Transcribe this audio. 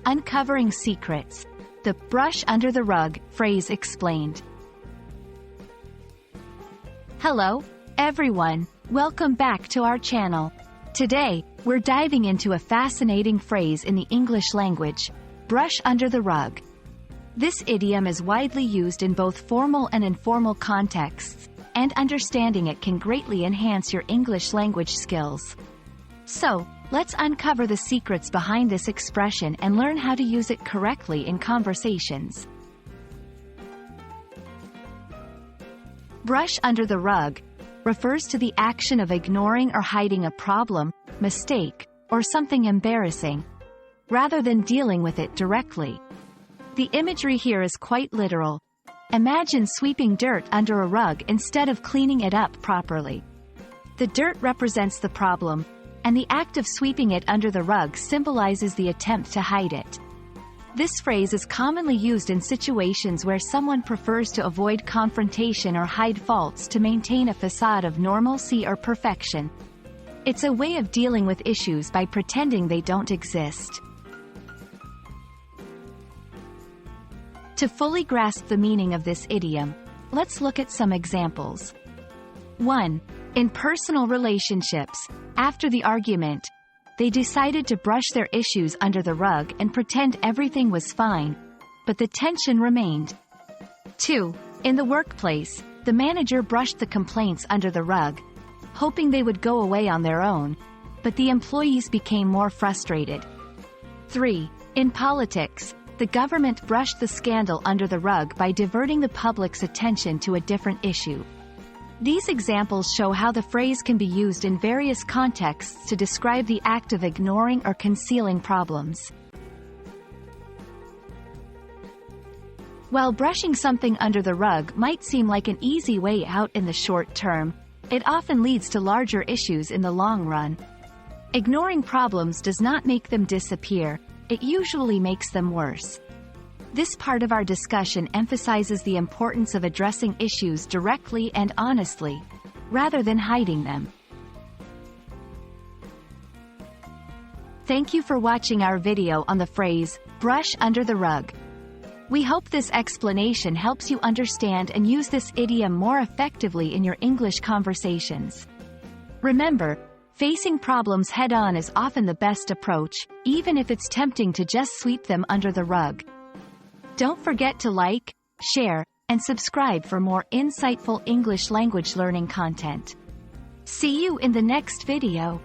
Uncovering secrets. The brush under the rug phrase explained. Hello, everyone. Welcome back to our channel. Today, we're diving into a fascinating phrase in the English language, brush under the rug. This idiom is widely used in both formal and informal contexts, and understanding it can greatly enhance your English language skills. So, let's uncover the secrets behind this expression and learn how to use it correctly in conversations. Brush under the rug refers to the action of ignoring or hiding a problem, mistake, or something embarrassing, rather than dealing with it directly. The imagery here is quite literal. Imagine sweeping dirt under a rug instead of cleaning it up properly. The dirt represents the problem, and the act of sweeping it under the rug symbolizes the attempt to hide it. This phrase is commonly used in situations where someone prefers to avoid confrontation or hide faults to maintain a facade of normalcy or perfection. It's a way of dealing with issues by pretending they don't exist. To fully grasp the meaning of this idiom, let's look at some examples. 1. In personal relationships, after the argument, they decided to brush their issues under the rug and pretend everything was fine, but the tension remained. 2. In the workplace, the manager brushed the complaints under the rug, hoping they would go away on their own, but the employees became more frustrated. 3. In politics, the government brushed the scandal under the rug by diverting the public's attention to a different issue. These examples show how the phrase can be used in various contexts to describe the act of ignoring or concealing problems. While brushing something under the rug might seem like an easy way out in the short term, it often leads to larger issues in the long run. Ignoring problems does not make them disappear, it usually makes them worse. This part of our discussion emphasizes the importance of addressing issues directly and honestly, rather than hiding them. Thank you for watching our video on the phrase, brush under the rug. We hope this explanation helps you understand and use this idiom more effectively in your English conversations. Remember, facing problems head-on is often the best approach, even if it's tempting to just sweep them under the rug. Don't forget to like, share, and subscribe for more insightful English language learning content. See you in the next video.